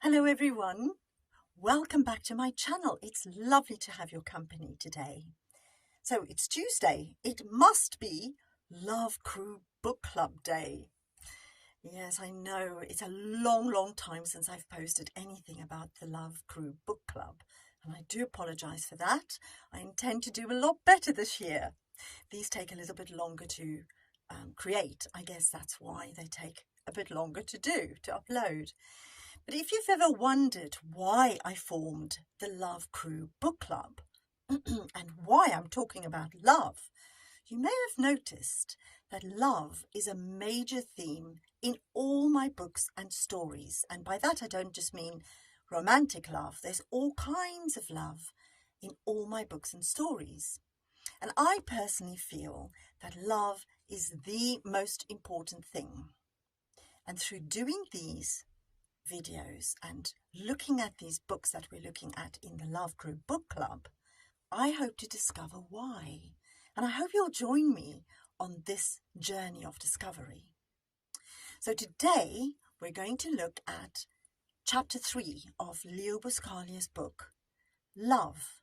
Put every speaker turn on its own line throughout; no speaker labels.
Hello everyone, welcome back to my channel. It's lovely to have your company today. So it's Tuesday, it must be Love Crew Book Club Day. Yes, I know, it's a long time since I've posted anything about the Love Crew Book Club, and I do apologise for that. I intend to do a lot better this year. These take a little bit longer to create. I guess that's why they take a bit longer to upload. But if you've ever wondered why I formed the Love Crew Book Club and why I'm talking about love, you may have noticed that love is a major theme in all my books and stories. And by that, I don't just mean romantic love. There's all kinds of love in all my books and stories. And I personally feel that love is the most important thing. And through doing these videos and looking at these books that we're looking at in the Love Crew Book Club, I hope to discover why. And I hope you'll join me on this journey of discovery. So today we're going to look at chapter 3 of Leo Buscaglia's book, Love,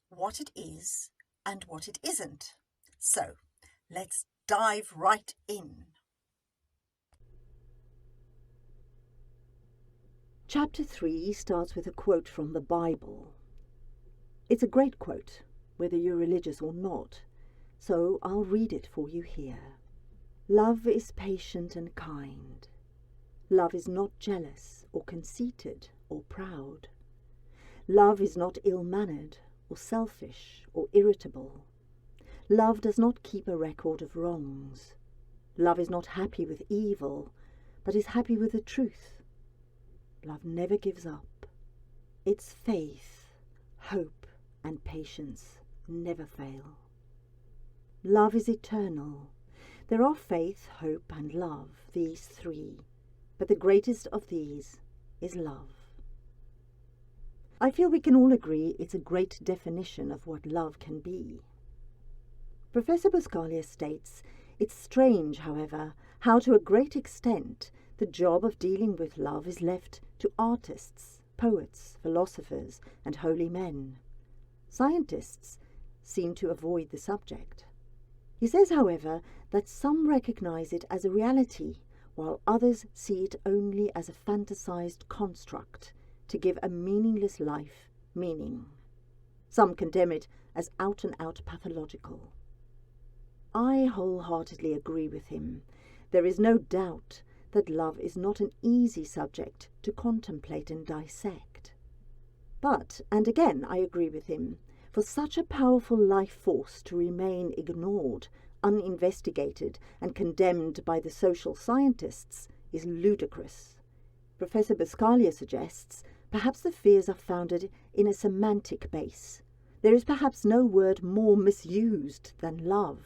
What It Is and What It Isn't. So let's dive right in.
Chapter 3 starts with a quote from the Bible. It's a great quote, whether you're religious or not, so I'll read it for you here. Love is patient and kind. Love is not jealous or conceited or proud. Love is not ill-mannered or selfish or irritable. Love does not keep a record of wrongs. Love is not happy with evil, but is happy with the truth. Love never gives up. Its faith, hope, and patience never fail. Love is eternal. There are faith, hope, and love, these three, but the greatest of these is love. I feel we can all agree it's a great definition of what love can be. Professor Buscaglia states, it's strange, however, how to a great extent the job of dealing with love is left to artists, poets, philosophers, and holy men. Scientists seem to avoid the subject. He says, however, that some recognize it as a reality, while others see it only as a fantasized construct to give a meaningless life meaning. Some condemn it as out-and-out pathological. I wholeheartedly agree with him. There is no doubt that love is not an easy subject to contemplate and dissect. But, and again I agree with him, for such a powerful life force to remain ignored, uninvestigated, and condemned by the social scientists is ludicrous. Professor Buscaglia suggests perhaps the fears are founded in a semantic base. There is perhaps no word more misused than love.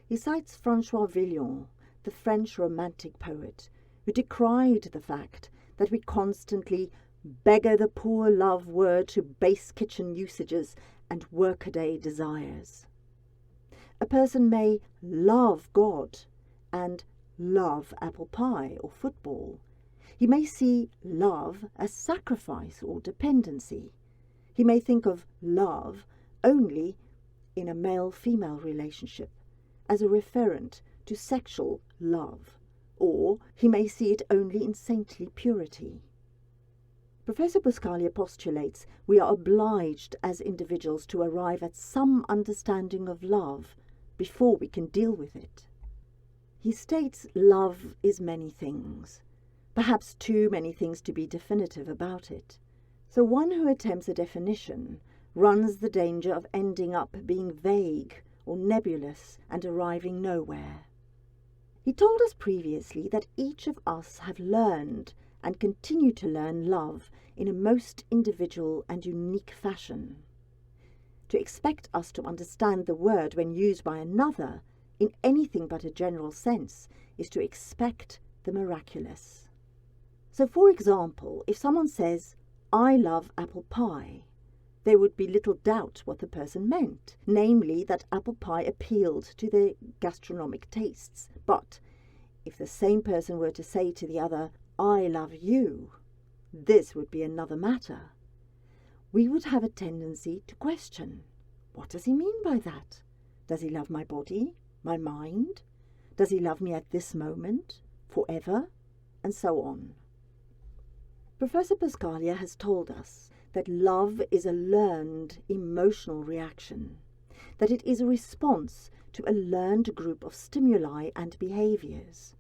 He cites François Villon, the French romantic poet, who decried the fact that we constantly beggar the poor love word to base kitchen usages and workaday desires. A person may love God and love apple pie or football. He may see love as sacrifice or dependency. He may think of love only in a male-female relationship, as a referent to sexual love, or he may see it only in saintly purity. Professor Buscaglia postulates we are obliged as individuals to arrive at some understanding of love before we can deal with it. He states love is many things, perhaps too many things to be definitive about it. So one who attempts a definition runs the danger of ending up being vague or nebulous and arriving nowhere. He told us previously that each of us have learned and continue to learn love in a most individual and unique fashion. To expect us to understand the word when used by another in anything but a general sense is to expect the miraculous. So, for example, if someone says, "I love apple pie," there would be little doubt what the person meant, namely that apple pie appealed to their gastronomic tastes. But if the same person were to say to the other, "I love you," this would be another matter. We would have a tendency to question, what does he mean by that? Does he love my body, my mind? Does he love me at this moment, forever, and so on? Professor Buscaglia has told us that love is a learned emotional reaction, that it is a response to a learned group of stimuli and behaviours.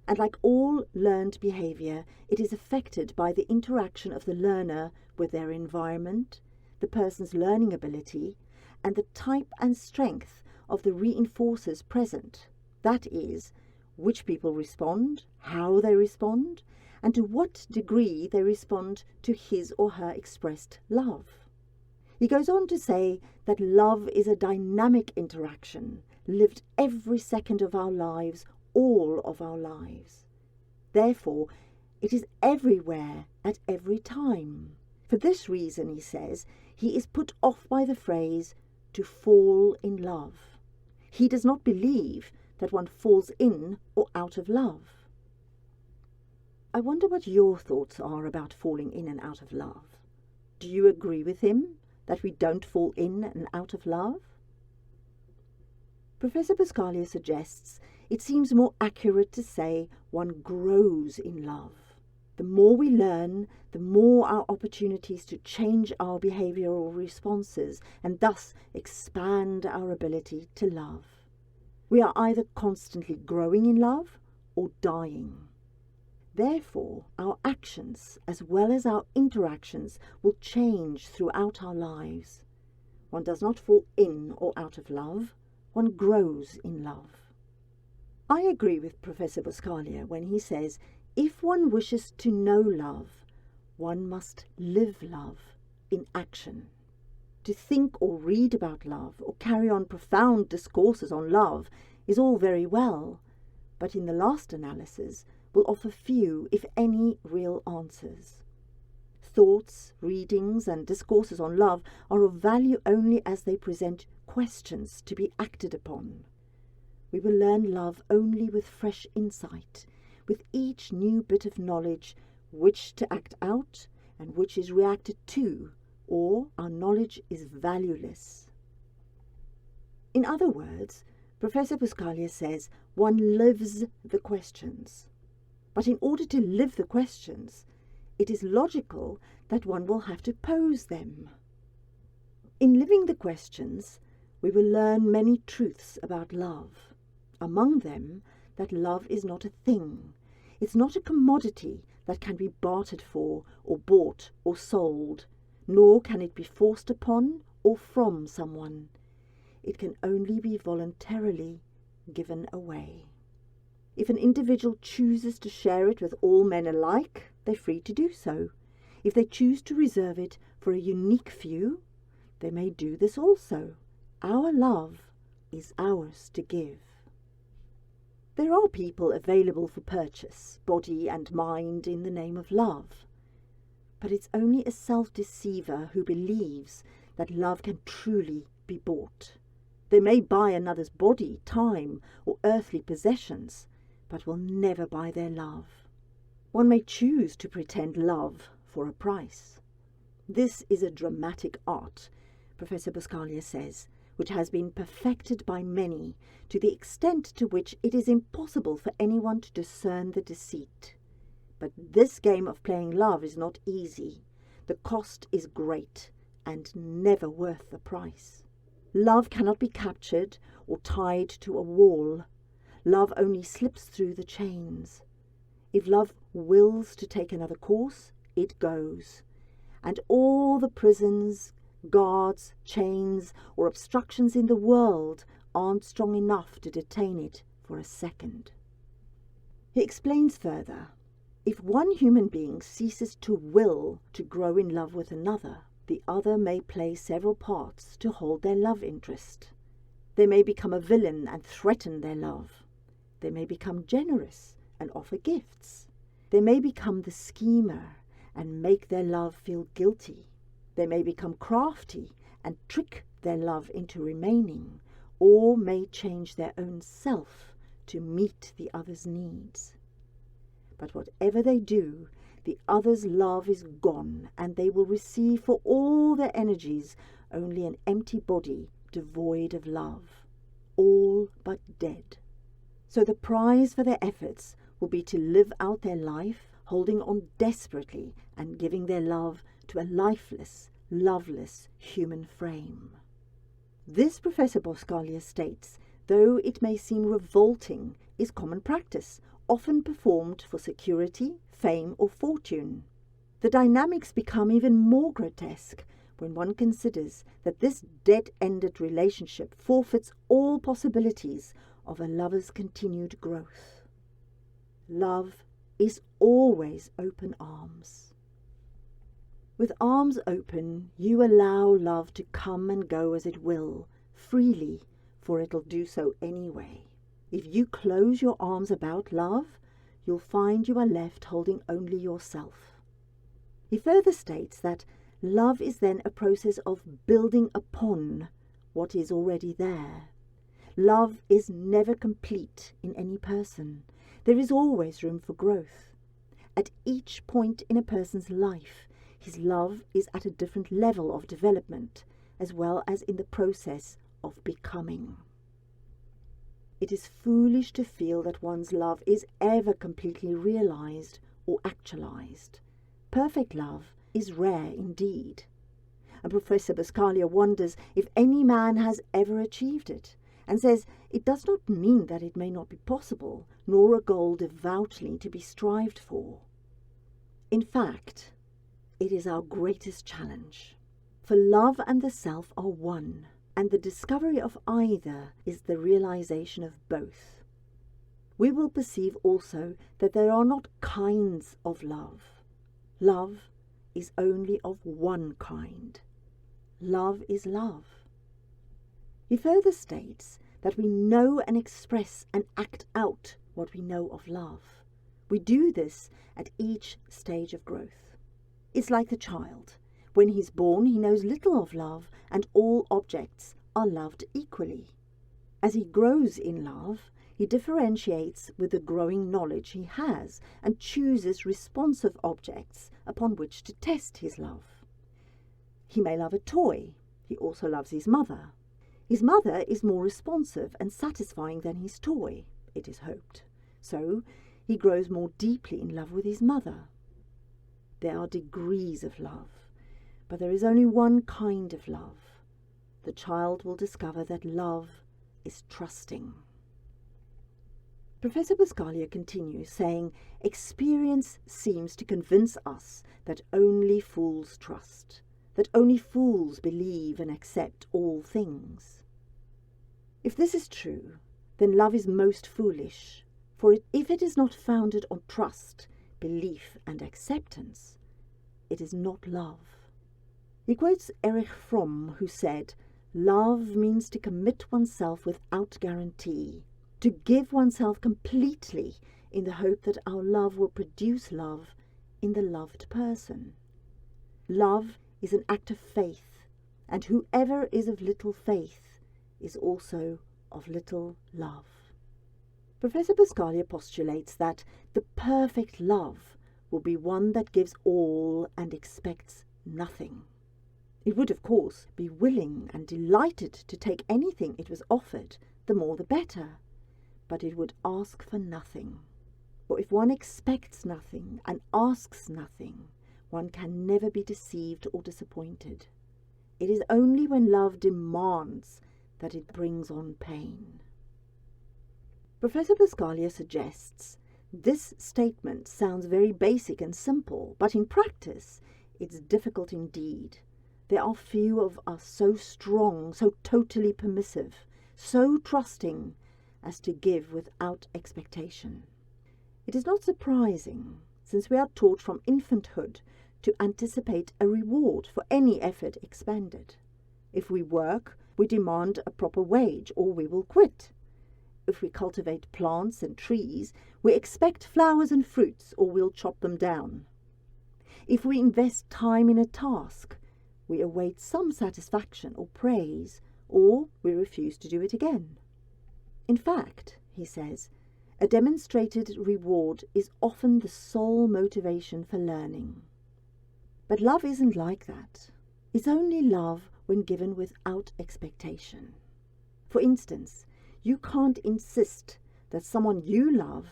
And like all learned behaviour, it is affected by the interaction of the learner with their environment, the person's learning ability, and the type and strength of the reinforcers present. That is, which people respond, how they respond, and to what degree they respond to his or her expressed love. He goes on to say that love is a dynamic interaction, lived every second of our lives, all of our lives. Therefore, it is everywhere at every time. For this reason, he says, he is put off by the phrase, to fall in love. He does not believe that one falls in or out of love. I wonder what your thoughts are about falling in and out of love. Do you agree with him that we don't fall in and out of love? Professor Buscaglia suggests it seems more accurate to say one grows in love. The more we learn, the more our opportunities to change our behavioural responses and thus expand our ability to love. We are either constantly growing in love or dying. Therefore, our actions as well as our interactions will change throughout our lives. One does not fall in or out of love, one grows in love. I agree with Professor Buscaglia when he says, if one wishes to know love, one must live love in action. To think or read about love or carry on profound discourses on love is all very well, but in the last analysis will offer few, if any, real answers. Thoughts, readings, and discourses on love are of value only as they present questions to be acted upon. We will learn love only with fresh insight, with each new bit of knowledge which to act out and which is reacted to, or our knowledge is valueless. In other words, Professor Buscaglia says one lives the questions. But in order to live the questions, it is logical that one will have to pose them. In living the questions, we will learn many truths about love. Among them, that love is not a thing. It's not a commodity that can be bartered for, or bought, or sold, nor can it be forced upon or from someone. It can only be voluntarily given away. If an individual chooses to share it with all men alike, they're free to do so. If they choose to reserve it for a unique few, they may do this also. Our love is ours to give. There are people available for purchase, body and mind, in the name of love. But it's only a self-deceiver who believes that love can truly be bought. They may buy another's body, time, or earthly possessions, but will never buy their love. One may choose to pretend love for a price. This is a dramatic art, Professor Buscaglia says, which has been perfected by many to the extent to which it is impossible for anyone to discern the deceit. But this game of playing love is not easy. The cost is great and never worth the price. Love cannot be captured or tied to a wall. Love only slips through the chains. If love wills to take another course, it goes. And all the prisons, guards, chains, or obstructions in the world aren't strong enough to detain it for a second. He explains further, if one human being ceases to will to grow in love with another, the other may play several parts to hold their love interest. They may become a villain and threaten their love. They may become generous and offer gifts. They may become the schemer and make their love feel guilty. They may become crafty and trick their love into remaining, or may change their own self to meet the other's needs. But whatever they do, the other's love is gone, and they will receive for all their energies only an empty body devoid of love, all but dead. So the prize for their efforts will be to live out their life, holding on desperately and giving their love to a lifeless, loveless human frame. This, Professor Buscaglia states, though it may seem revolting, is common practice, often performed for security, fame or fortune. The dynamics become even more grotesque when one considers that this dead-ended relationship forfeits all possibilities of a lover's continued growth. Love is always open arms. With arms open, you allow love to come and go as it will, freely, for it'll do so anyway. If you close your arms about love, you'll find you are left holding only yourself. He further states that love is then a process of building upon what is already there. Love is never complete in any person. There is always room for growth. At each point in a person's life, his love is at a different level of development, as well as in the process of becoming. It is foolish to feel that one's love is ever completely realized or actualized. Perfect love is rare indeed. And Professor Buscaglia wonders if any man has ever achieved it, and says it does not mean that it may not be possible, nor a goal devoutly to be strived for. In fact, it is our greatest challenge. For love and the self are one, and the discovery of either is the realization of both. We will perceive also that there are not kinds of love. Love is only of one kind. Love is love. He further states that we know and express and act out what we know of love. We do this at each stage of growth. It's like the child. When he's born, he knows little of love, and all objects are loved equally. As he grows in love, he differentiates with the growing knowledge he has and chooses responsive objects upon which to test his love. He may love a toy. He also loves his mother. His mother is more responsive and satisfying than his toy, it is hoped. So he grows more deeply in love with his mother. There are degrees of love, but there is only one kind of love. The child will discover that love is trusting. Professor Buscaglia continues, saying, experience seems to convince us that only fools trust, that only fools believe and accept all things. If this is true, then love is most foolish, for if it is not founded on trust, belief and acceptance, it is not love. He quotes Erich Fromm, who said, love means to commit oneself without guarantee, to give oneself completely in the hope that our love will produce love in the loved person. Love is an act of faith, and whoever is of little faith is also of little love. Professor Buscaglia postulates that the perfect love will be one that gives all and expects nothing. It would, of course, be willing and delighted to take anything it was offered, the more the better, but it would ask for nothing. For if one expects nothing and asks nothing, one can never be deceived or disappointed. It is only when love demands that it brings on pain. Professor Buscaglia suggests this statement sounds very basic and simple, but in practice it's difficult indeed. There are few of us so strong, so totally permissive, so trusting as to give without expectation. It is not surprising, since we are taught from infanthood to anticipate a reward for any effort expended. If we work, we demand a proper wage, or we will quit. If we cultivate plants and trees, we expect flowers and fruits, or we'll chop them down. If we invest time in a task, we await some satisfaction or praise, or we refuse to do it again. In fact, he says, A demonstrated reward is often the sole motivation for learning. But love isn't like that. It's only love when given without expectation. For instance, you can't insist that someone you love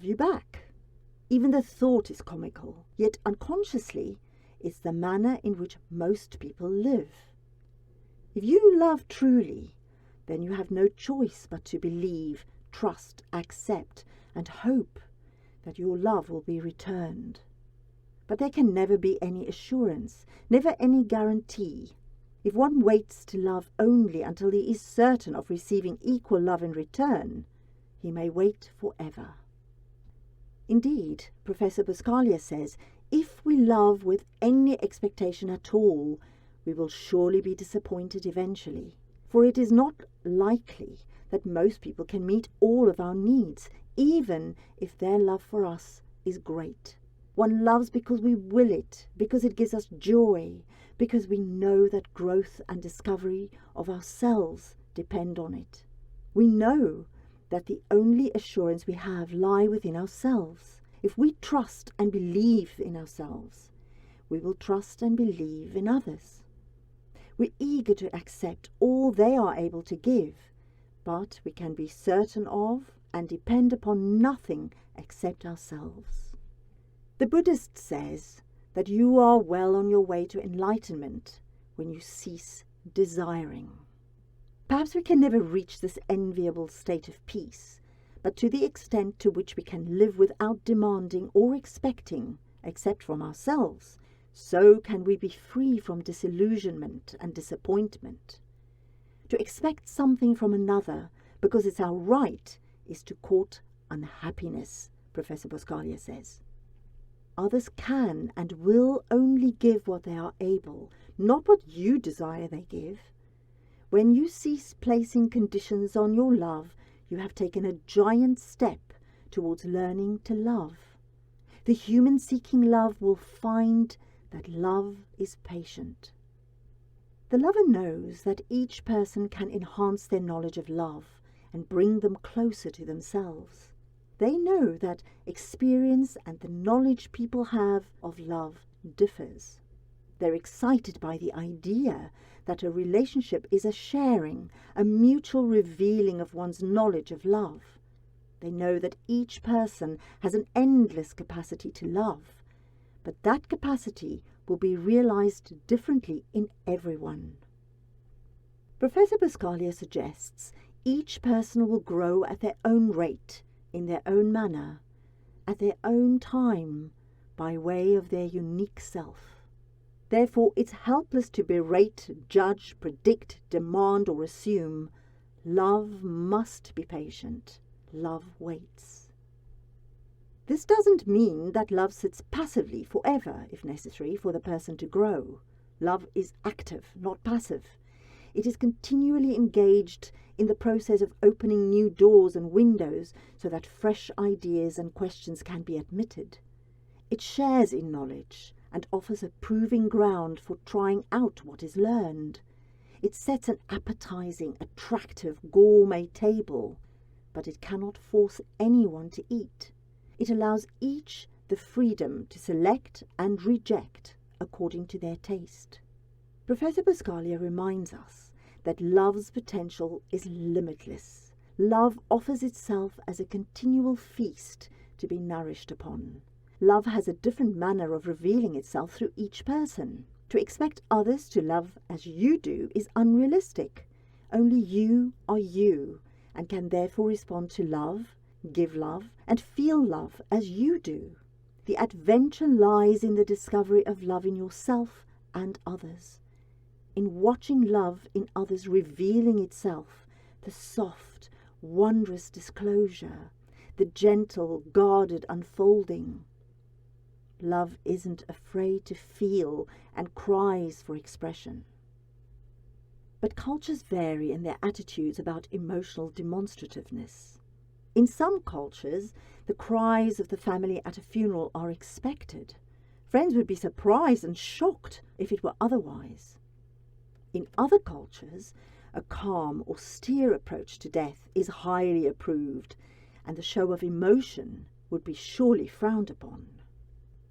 you back. Even the thought is comical, yet unconsciously it's the manner in which most people live. If you love truly, then you have no choice but to believe, trust, accept, and hope that your love will be returned. But there can never be any assurance, never any guarantee. If one waits to love only until he is certain of receiving equal love in return, he may wait forever. Indeed, Professor Buscaglia says, if we love with any expectation at all, we will surely be disappointed eventually. For it is not likely that most people can meet all of our needs, even if their love for us is great. One loves because we will it, because it gives us joy, because we know that growth and discovery of ourselves depend on it. We know that the only assurance we have lie within ourselves. If we trust and believe in ourselves, we will trust and believe in others. We're eager to accept all they are able to give, but we can be certain of and depend upon nothing except ourselves. The Buddhist says that you are well on your way to enlightenment when you cease desiring. Perhaps we can never reach this enviable state of peace, but to the extent to which we can live without demanding or expecting, except from ourselves, so can we be free from disillusionment and disappointment. To expect something from another because it's our right is to court unhappiness, Professor Buscaglia says. Others can and will only give what they are able, not what you desire they give. When you cease placing conditions on your love, you have taken a giant step towards learning to love. The human seeking love will find that love is patient. The lover knows that each person can enhance their knowledge of love and bring them closer to themselves. They know that experience and the knowledge people have of love differs. They're excited by the idea that a relationship is a sharing, a mutual revealing of one's knowledge of love. They know that each person has an endless capacity to love, but that capacity will be realized differently in everyone. Professor Buscaglia suggests each person will grow at their own rate, in their own manner, at their own time, by way of their unique self. Therefore, it's helpless to berate, judge, predict, demand, or assume. Love must be patient. Love waits. This doesn't mean that love sits passively forever, if necessary, for the person to grow. Love is active, not passive. It is continually engaged in the process of opening new doors and windows so that fresh ideas and questions can be admitted. It shares in knowledge and offers a proving ground for trying out what is learned. It sets an appetizing, attractive, gourmet table, but it cannot force anyone to eat. It allows each the freedom to select and reject according to their taste. Professor Buscaglia reminds us that love's potential is limitless. Love offers itself as a continual feast to be nourished upon. Love has a different manner of revealing itself through each person. To expect others to love as you do is unrealistic. Only you are you, and can therefore respond to love, give love, and feel love as you do. The adventure lies in the discovery of love in yourself and others, in watching love in others revealing itself, the soft, wondrous disclosure, the gentle, guarded unfolding. Love isn't afraid to feel and cries for expression. But cultures vary in their attitudes about emotional demonstrativeness. In some cultures, the cries of the family at a funeral are expected. Friends would be surprised and shocked if it were otherwise. In other cultures, a calm, austere approach to death is highly approved, and the show of emotion would be surely frowned upon.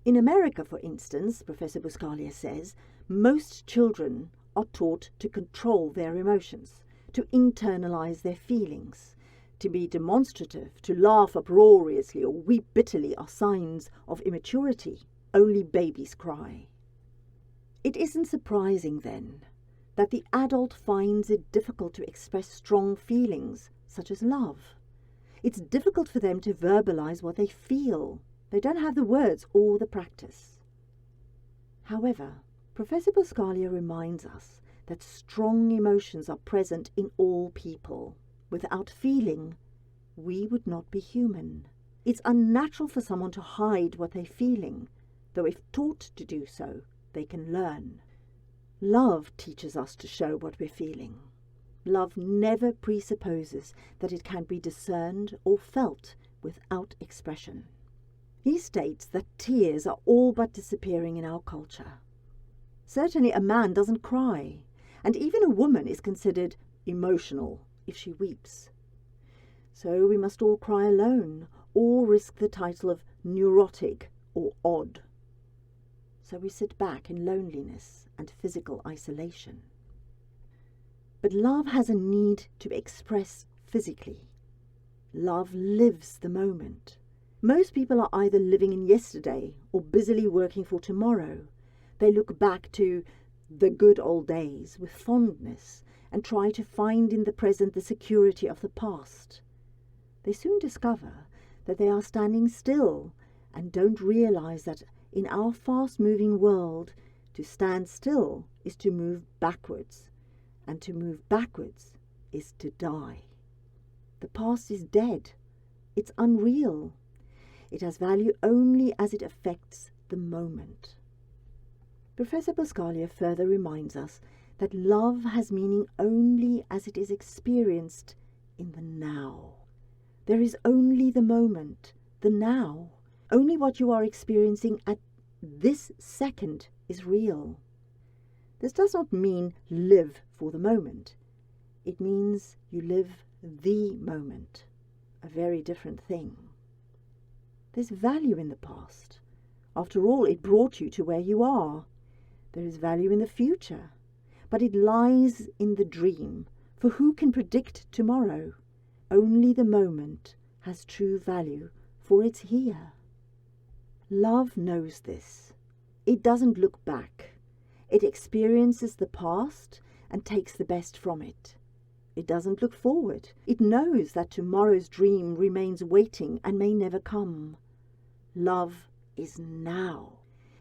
In America, for instance, Professor Buscaglia says, most children are taught to control their emotions, to internalize their feelings. To be demonstrative, to laugh uproariously or weep bitterly are signs of immaturity. Only babies cry. It isn't surprising, then, that the adult finds it difficult to express strong feelings, such as love. It's difficult for them to verbalize what they feel. They don't have the words or the practice. However, Professor Buscaglia reminds us that strong emotions are present in all people. Without feeling, we would not be human. It's unnatural for someone to hide what they're feeling, though if taught to do so, they can learn. Love teaches us to show what we're feeling. Love never presupposes that it can be discerned or felt without expression. He states that tears are all but disappearing in our culture. Certainly a man doesn't cry, and even a woman is considered emotional if she weeps. So we must all cry alone, or risk the title of neurotic or odd. So we sit back in loneliness and physical isolation. But love has a need to express physically. Love lives the moment. Most people are either living in yesterday or busily working for tomorrow. They look back to the good old days with fondness and try to find in the present the security of the past. They soon discover that they are standing still and don't realize that in our fast-moving world, to stand still is to move backwards, and to move backwards is to die. The past is dead. It's unreal. It has value only as it affects the moment. Professor Buscaglia further reminds us that love has meaning only as it is experienced in the now. There is only the moment, the now. Only what you are experiencing at this second is real. This does not mean live for the moment. It means you live the moment, a very different thing. There's value in the past. After all, it brought you to where you are. There is value in the future, but it lies in the dream, for who can predict tomorrow? Only the moment has true value, for it's here. Love knows this. It doesn't look back. It experiences the past and takes the best from it. It doesn't look forward. It knows that tomorrow's dream remains waiting and may never come. Love is now.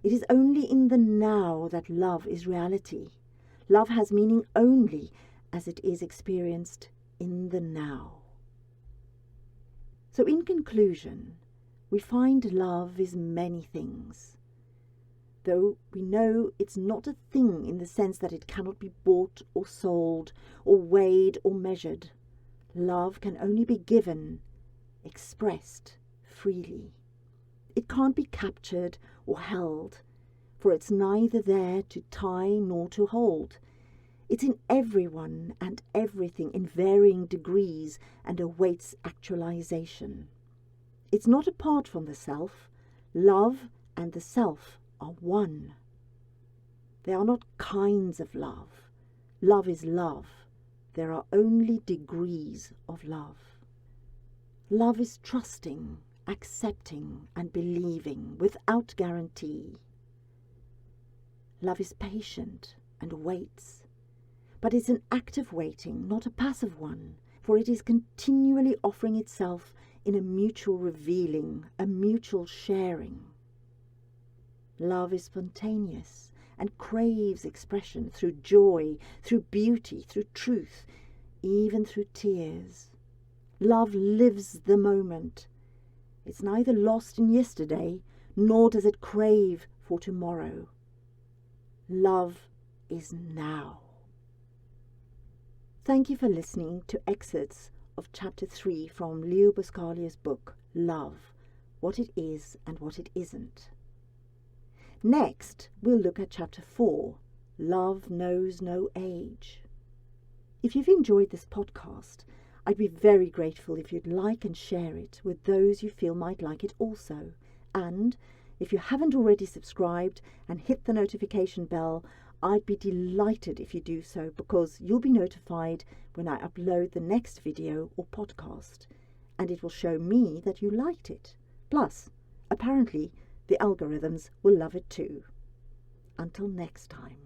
It is only in the now that love is reality. Love has meaning only as it is experienced in the now. So in conclusion, we find love is many things. Though we know it's not a thing in the sense that it cannot be bought or sold or weighed or measured. Love can only be given, expressed freely. It can't be captured or held, for it's neither there to tie nor to hold. It's in everyone and everything in varying degrees and awaits actualization. It's not apart from the self. Love and the self are one. They are not kinds of love. Love is love. There are only degrees of love. Love is trusting, accepting and believing without guarantee. Love is patient and waits, but it's an active waiting, not a passive one, for it is continually offering itself in a mutual revealing, a mutual sharing. Love is spontaneous and craves expression through joy, through beauty, through truth, even through tears. Love lives the moment. It's neither lost in yesterday, nor does it crave for tomorrow. Love is now. Thank you for listening to excerpts of Chapter 3 from Leo Buscaglia's book, Love, What It Is and What It Isn't. Next, we'll look at Chapter 4, Love Knows No Age. If you've enjoyed this podcast, I'd be very grateful if you'd like and share it with those you feel might like it also. And if you haven't already subscribed and hit the notification bell, I'd be delighted if you do so, because you'll be notified when I upload the next video or podcast, and it will show me that you liked it. Plus, apparently, the algorithms will love it too. Until next time.